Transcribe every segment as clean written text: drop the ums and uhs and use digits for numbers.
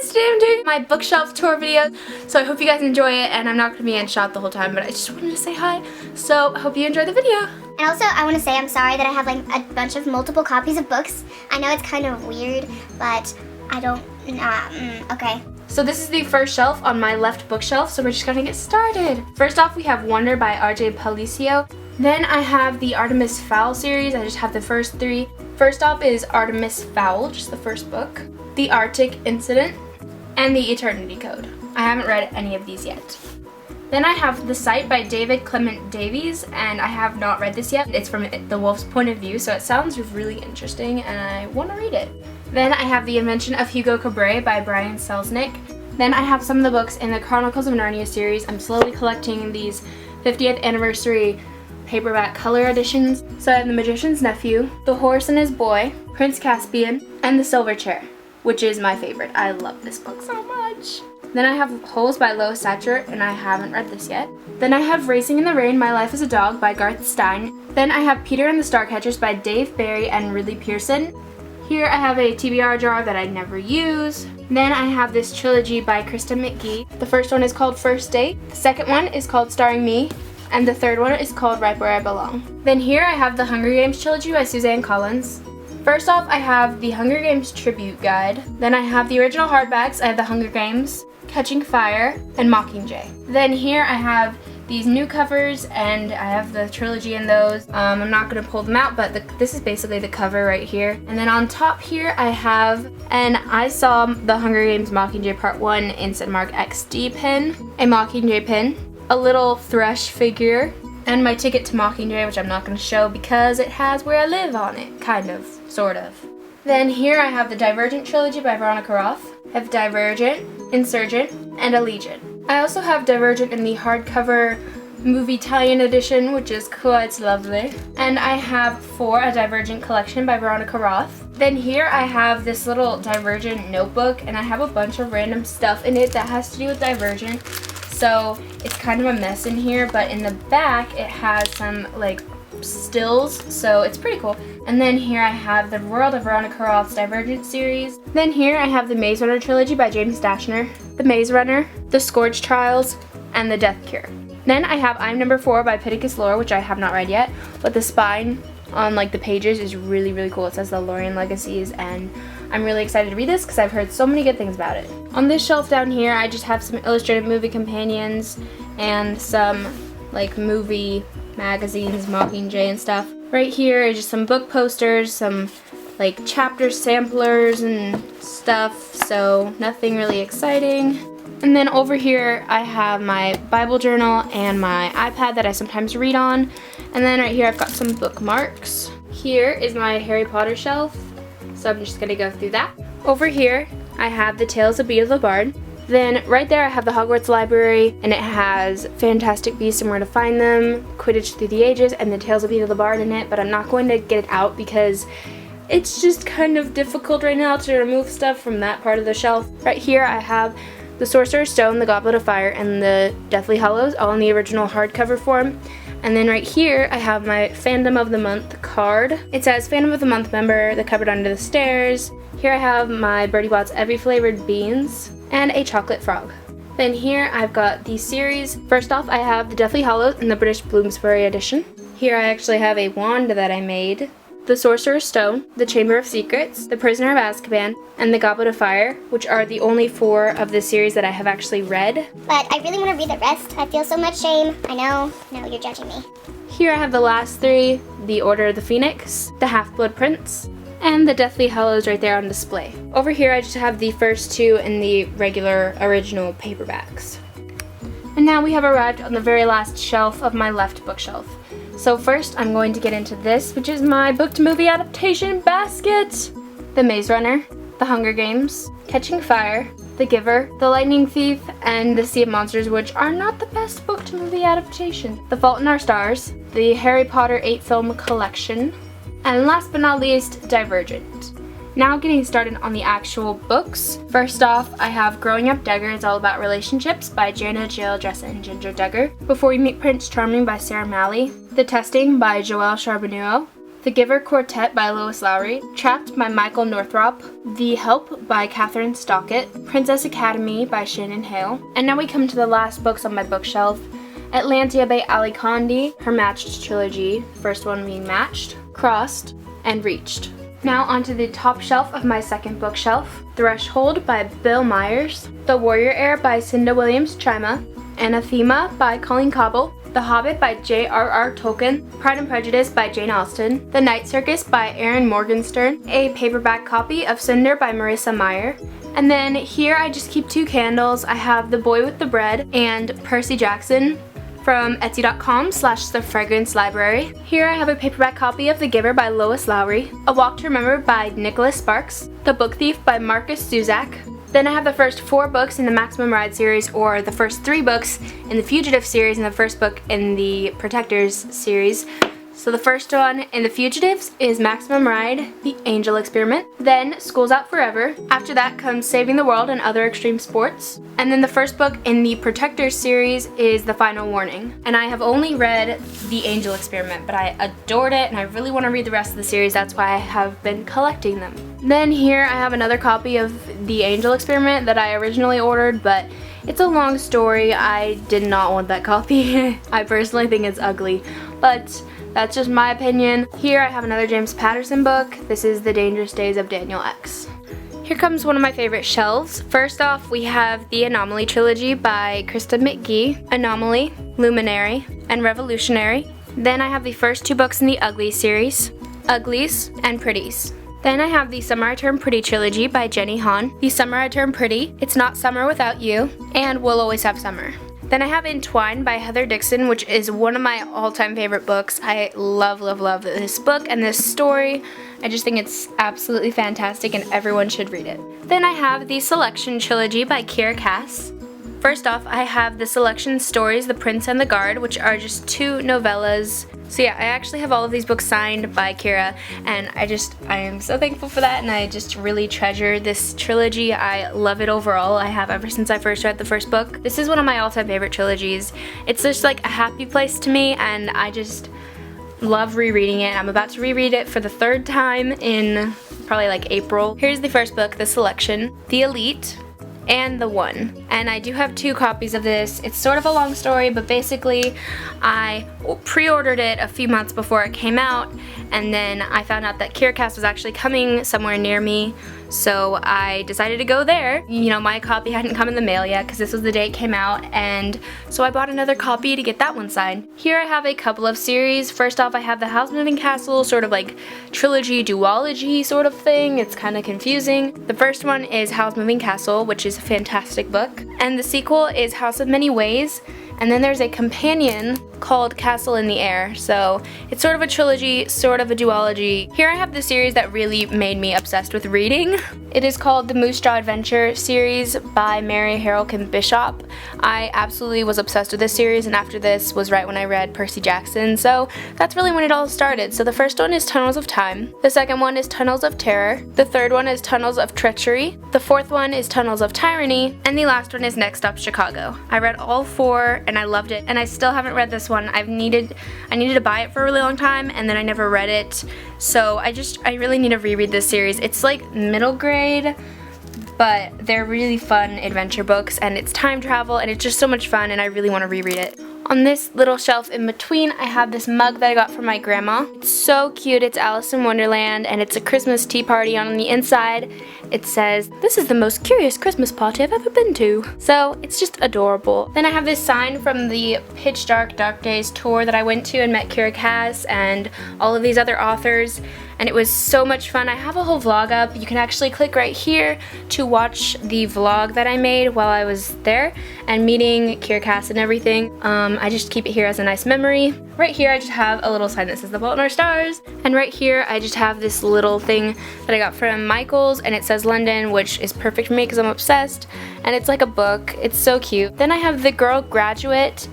guys, today I'm doing my bookshelf tour video, so I hope you guys enjoy it, and I'm not going to be in shot the whole time, but I just wanted to say hi, so I hope you enjoy the video. And also, I want to say I'm sorry that I have like a bunch of multiple copies of books. I know it's kind of weird, but I don't, okay. So this is the first shelf on my left bookshelf, so we're just going to get started. First off, we have Wonder by R.J. Palicio. Then I have the Artemis Fowl series. I just have the first three. First off is Artemis Fowl, just the first book. The Arctic Incident, and the Eternity Code. I haven't read any of these yet. Then I have The Sight by David Clement Davies, and I have not read this yet. It's from the wolf's point of view, so it sounds really interesting, and I want to read it. Then I have The Invention of Hugo Cabret by Brian Selznick. Then I have some of the books in the Chronicles of Narnia series. I'm slowly collecting these 50th anniversary paperback color editions. So I have The Magician's Nephew, The Horse and His Boy, Prince Caspian, and The Silver Chair, which is my favorite. I love this book so much. Then I have Holes by Lois Satcher, and I haven't read this yet. Then I have Racing in the Rain, My Life as a Dog by Garth Stein. Then I have Peter and the Starcatchers by Dave Barry and Ridley Pearson. Here I have a TBR jar that I never use. Then I have this trilogy by Krista McGee. The first one is called First Date. The second one is called Starring Me. And the third one is called Right Where I Belong. Then here I have the Hunger Games trilogy by Suzanne Collins. First off, I have the Hunger Games tribute guide. Then I have the original hardbacks. I have the Hunger Games, Catching Fire, and Mockingjay. Then here I have these new covers, and I have the trilogy in those. I'm not going to pull them out, but this is basically the cover right here. And then on top here I have, and I saw the Hunger Games Mockingjay Part 1 in Cinemark XD pin, a Mockingjay pin, a little thrush figure, and my ticket to Mockingjay, which I'm not going to show because it has Where I Live on it, kind of, sort of. Then here I have the Divergent trilogy by Veronica Roth. I have Divergent, Insurgent, and Allegiant. I also have Divergent in the hardcover movie tie-in edition, which is quite lovely. And I have a Divergent collection by Veronica Roth. Then here I have this little Divergent notebook, and I have a bunch of random stuff in it that has to do with Divergent. So it's kind of a mess in here, but in the back it has some like stills, so it's pretty cool. And then here I have the World of Veronica Roth's Divergent series. Then here I have the Maze Runner trilogy by James Dashner, The Maze Runner, The Scourge Trials, and The Death Cure. Then I have I'm Number 4 by Pittacus Lore, which I have not read yet, but the spine on like the pages is really cool. It says the Lorien Legacies, and I'm really excited to read this because I've heard so many good things about it. On this shelf down here I just have some illustrated movie companions and some like movie magazines, Mockingjay and stuff. Right here is just some book posters, some like chapter samplers and stuff, so nothing really exciting. And then over here I have my Bible journal and my iPad that I sometimes read on. And then right here I've got some bookmarks. Here is my Harry Potter shelf, so I'm just gonna go through that. Over here I have the Tales of Beedle the Bard. Then right there I have the Hogwarts Library, and it has Fantastic Beasts and Where to Find Them, Quidditch Through the Ages, and the Tales of Beedle the Bard in it, but I'm not going to get it out because it's just kind of difficult right now to remove stuff from that part of the shelf. Right here I have the Sorcerer's Stone, the Goblet of Fire, and the Deathly Hallows, all in the original hardcover form. And then right here I have my Fandom of the Month card. It says Fandom of the Month member, the cupboard under the stairs. Here I have my Bertie Bott's Every Flavored Beans, and a chocolate frog. Then here I've got these series. First off I have the Deathly Hallows in the British Bloomsbury edition. Here I actually have a wand that I made, the Sorcerer's Stone, the Chamber of Secrets, the Prisoner of Azkaban, and the Goblet of Fire, which are the only 4 of this series that I have actually read. But I really want to read the rest. I feel so much shame. I know. No, you're judging me. Here I have the last 3, the Order of the Phoenix, the Half-Blood Prince, and the Deathly Hallows right there on display. Over here I just have the first 2 in the regular original paperbacks. And now we have arrived on the very last shelf of my left bookshelf. So first I'm going to get into this, which is my booked movie adaptation basket. The Maze Runner, The Hunger Games, Catching Fire, The Giver, The Lightning Thief, and The Sea of Monsters, which are not the best booked movie adaptation. The Fault in Our Stars, the Harry Potter 8-film collection, and last but not least, Divergent. Now getting started on the actual books. First off, I have Growing Up Duggar, It's All About Relationships by Jana, Jill, Jessa, and Ginger Duggar. Before We Meet Prince Charming by Sarah Malley. The Testing by Joelle Charbonneau. The Giver Quartet by Lois Lowry, Trapped by Michael Northrop, The Help by Catherine Stockett, Princess Academy by Shannon Hale. And now we come to the last books on my bookshelf. Atlantia by Ali Condi, her Matched trilogy, first one being Matched, Crossed, and Reached. Now onto the top shelf of my second bookshelf. Threshold by Bill Myers, The Warrior Heir by Cinda Williams Chima, Anathema by Colleen Cobble, The Hobbit by J.R.R. Tolkien, Pride and Prejudice by Jane Austen, The Night Circus by Erin Morgenstern, a paperback copy of Cinder by Marissa Meyer. And then here I just keep two candles. I have The Boy with the Bread and Percy Jackson from Etsy.com/The Fragrance Library. Here I have a paperback copy of The Giver by Lois Lowry, A Walk to Remember by Nicholas Sparks, The Book Thief by Marcus Zuzak. Then I have the first 4 books in the Maximum Ride series, or the first 3 books in the Fugitive series and the first book in the Protectors series. So the first one in the Fugitives is Maximum Ride, The Angel Experiment. Then School's Out Forever. After that comes Saving the World and Other Extreme Sports. And then the first book in the Protectors series is The Final Warning. And I have only read The Angel Experiment, but I adored it and I really want to read the rest of the series. That's why I have been collecting them. Then here I have another copy of The Angel Experiment that I originally ordered, but it's a long story. I did not want that copy. I personally think it's ugly, but that's just my opinion. Here I have another James Patterson book. This is The Dangerous Days of Daniel X. Here comes one of my favorite shelves. First off, we have the Anomaly trilogy by Krista McGee, Anomaly, Luminary, and Revolutionary. Then I have the first 2 books in the Ugly series, Uglies and Pretties. Then I have the Summer I Turn Pretty trilogy by Jenny Han, The Summer I Turn Pretty, It's Not Summer Without You, and We'll Always Have Summer. Then I have Entwined by Heather Dixon, which is one of my all-time favorite books. I love, love, love this book and this story. I just think it's absolutely fantastic and everyone should read it. Then I have the Selection trilogy by Kiera Cass. First off, I have the Selection stories, The Prince and the Guard, which are just 2 novellas. So yeah, I actually have all of these books signed by Kiera, and I am so thankful for that, and I just really treasure this trilogy. I love it overall. I have ever since I first read the first book. This is one of my all-time favorite trilogies. It's just like a happy place to me, and I just love rereading it. I'm about to reread it for the 3rd time in probably like April. Here's the first book, The Selection, The Elite, and The One. And I do have 2 copies of this. It's sort of a long story, but basically I pre-ordered it a few months before it came out, and then I found out that Kiera Cass was actually coming somewhere near me, so I decided to go there. You know, my copy hadn't come in the mail yet because this was the day it came out, and so I bought another copy to get that one signed. Here I have a couple of series. First off, I have the House Moving Castle, sort of like trilogy duology sort of thing. It's kind of confusing. The first one is House Moving Castle, which is a fantastic book, and the sequel is House of Many Ways. And then there's a companion called Castle in the Air. So it's sort of a trilogy, sort of a duology. Here I have the series that really made me obsessed with reading. It is called the Moose Jaw Adventure series by Mary Harrelkin Bishop. I absolutely was obsessed with this series, and after this was right when I read Percy Jackson, so that's really when it all started. So the first one is Tunnels of Time, the second one is Tunnels of Terror, the third one is Tunnels of Treachery, the fourth one is Tunnels of Tyranny, and the last one is Next Stop Chicago. I read all 4 and I loved it, and I still haven't read this one. I needed to buy it for a really long time, and then I never read it, so I really need to reread this series. It's like middle grade, but they're really fun adventure books, and it's time travel, and it's just so much fun, and I really want to reread it. On this little shelf in between, I have this mug that I got from my grandma. It's so cute. It's Alice in Wonderland, and it's a Christmas tea party. On the inside, it says, "This is the most curious Christmas party I've ever been to." So it's just adorable. Then I have this sign from the Pitch Dark Dark Days tour that I went to and met Kiera Cass and all of these other authors, and it was so much fun. I have a whole vlog up. You can actually click right here to watch the vlog that I made while I was there and meeting Kiera Cass and everything. I just keep it here as a nice memory. Right here I just have a little sign that says The Fault in Our Stars, and right here I just have this little thing that I got from Michael's, and it says London, which is perfect for me because I'm obsessed, and it's like a book. It's so cute. Then I have The Girl Graduate.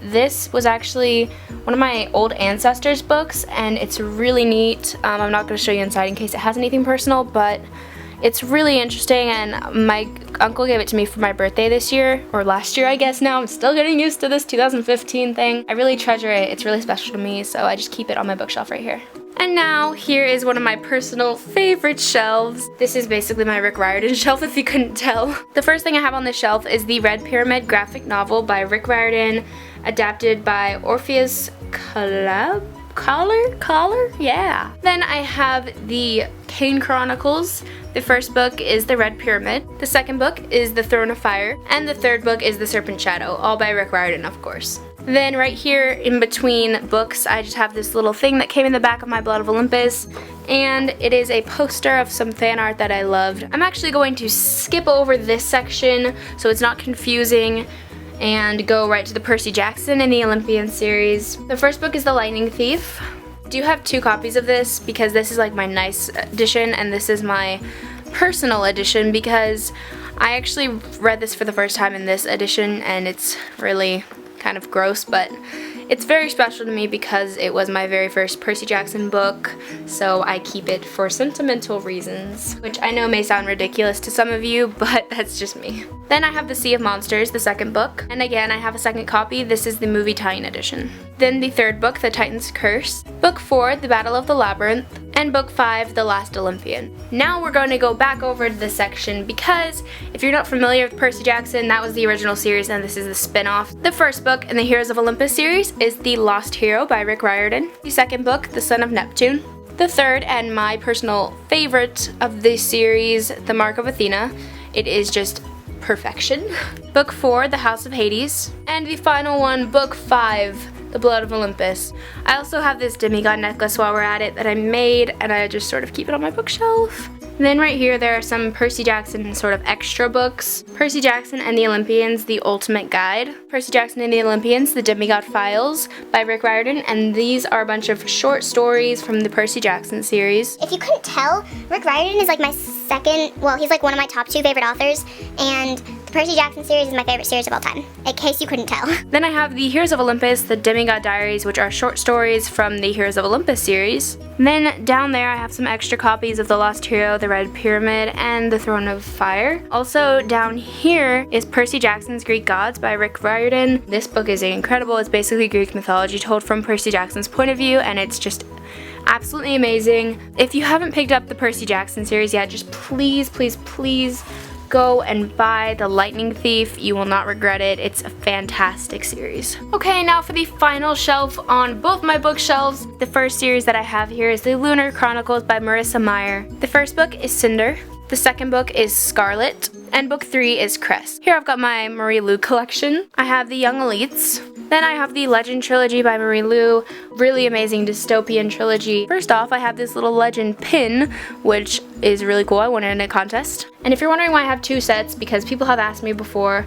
This was actually one of my old ancestors' books, and it's really neat. I'm not going to show you inside in case it has anything personal, but it's really interesting, and my uncle gave it to me for my birthday this year, or last year I guess now. I'm still getting used to this 2015 thing. I really treasure it. It's really special to me, so I just keep it on my bookshelf right here. And now, here is one of my personal favorite shelves. This is basically my Rick Riordan shelf, if you couldn't tell. The first thing I have on this shelf is the Red Pyramid graphic novel by Rick Riordan, adapted by Orpheus Collar? Yeah. Then I have the Kane Chronicles. The first book is The Red Pyramid. The second book is The Throne of Fire. And the third book is The Serpent Shadow, all by Rick Riordan, of course. Then right here in between books, I just have this little thing that came in the back of my Blood of Olympus, and it is a poster of some fan art that I loved. I'm actually going to skip over this section so it's not confusing and go right to the Percy Jackson and the Olympian series. The first book is The Lightning Thief. I do have 2 copies of this because this is like my nice edition and this is my personal edition because I actually read this for the first time in this edition and it's really kind of gross, but it's very special to me because it was my very first Percy Jackson book, so I keep it for sentimental reasons, which I know may sound ridiculous to some of you, but that's just me. Then I have The Sea of Monsters, the second book, and again I have a second copy. This is the movie tie-in edition. Then the third book, The Titan's Curse, book 4, The Battle of the Labyrinth, and book 5, The Last Olympian. Now we're going to go back over to this section because if you're not familiar with Percy Jackson, that was the original series and this is the spin-off. The first book in the Heroes of Olympus series is The Lost Hero by Rick Riordan. The second book, The Son of Neptune. The third and my personal favorite of this series, The Mark of Athena. It is just perfection. Book 4, The House of Hades. And the final one, book 5, The Blood of Olympus. I also have this demigod necklace while we're at it that I made and I just sort of keep it on my bookshelf. And then right here there are some Percy Jackson sort of extra books. Percy Jackson and the Olympians, The Ultimate Guide. Percy Jackson and the Olympians, The Demigod Files by Rick Riordan, and these are a bunch of short stories from the Percy Jackson series. If you couldn't tell, Rick Riordan is like my he's like one of my top 2 favorite authors, and the Percy Jackson series is my favorite series of all time, in case you couldn't tell. Then I have the Heroes of Olympus, the Demigod Diaries, which are short stories from the Heroes of Olympus series. And then down there I have some extra copies of The Lost Hero, The Red Pyramid, and The Throne of Fire. Also down here is Percy Jackson's Greek Gods by Rick Riordan. This book is incredible. It's basically Greek mythology told from Percy Jackson's point of view, and it's just absolutely amazing. If you haven't picked up the Percy Jackson series yet, just please go and buy The Lightning Thief. You will not regret it. It's a fantastic series. Okay, now for the final shelf on both my bookshelves. The first series that I have here is The Lunar Chronicles by Marissa Meyer. The first book is Cinder. The second book is Scarlet. And book 3 is Crest. Here I've got my Marie Lu collection. I have the Young Elites. Then I have the Legend trilogy by Marie Lu, really amazing dystopian trilogy. First off, I have this little Legend pin, which is really cool. I won it in a contest. And if you're wondering why I have 2 sets, because people have asked me before,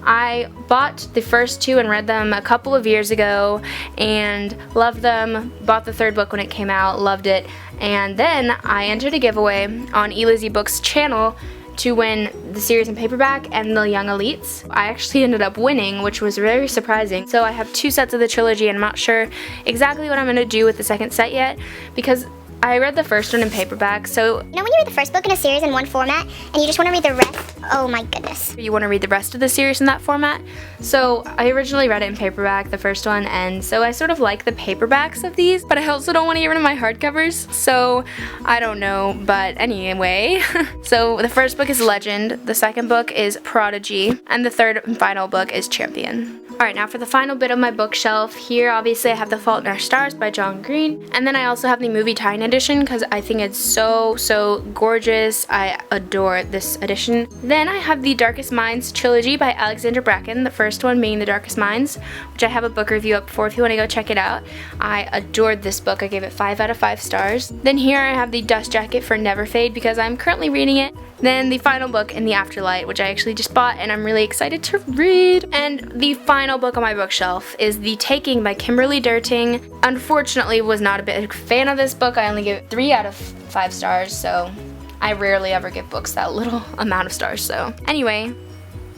I bought the first 2 and read them a couple of years ago and loved them. Bought the third book when it came out, loved it. And then I entered a giveaway on Lizzie Books' channel to win the series in paperback and the Young Elites. I actually ended up winning, which was very surprising. So I have 2 sets of the trilogy and I'm not sure exactly what I'm going to do with the second set yet because I read the first one in paperback, so... You know when you read the first book in a series in one format and you just want to read the rest? Oh my goodness. You want to read the rest of the series in that format? So I originally read it in paperback, the first one, and so I sort of like the paperbacks of these, but I also don't want to get rid of my hardcovers, so I don't know, but anyway. So the first book is Legend, the second book is Prodigy, and the third and final book is Champion. Alright, now for the final bit of my bookshelf, here obviously I have The Fault in Our Stars by John Green, and then I also have the movie tie-in edition because I think it's so gorgeous. I adore this edition. Then I have the Darkest Minds trilogy by Alexander Bracken, the first one being The Darkest Minds, which I have a book review up for if you want to go check it out. I adored this book. I gave it 5 out of 5 stars. Then here I have the Dust Jacket for Never Fade because I'm currently reading it. Then the final book in the Afterlight, which I actually just bought and I'm really excited to read. And the final book on my bookshelf is The Taking by Kimberly Derting. Unfortunately, was not a big fan of this book. I only give it 3 out of 5 stars, so I rarely ever give books that little amount of stars. So anyway,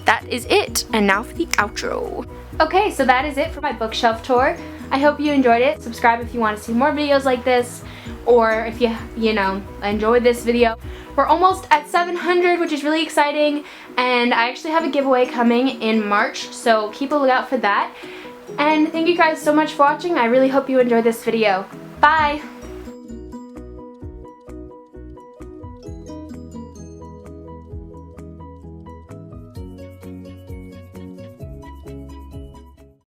that is it. And now for the outro. Okay, so that is it for my bookshelf tour. I hope you enjoyed it. Subscribe if you want to see more videos like this, or if you enjoyed this video. We're almost at 700, which is really exciting, and I actually have a giveaway coming in March, so keep a lookout for that. And thank you guys so much for watching. I really hope you enjoyed this video. Bye!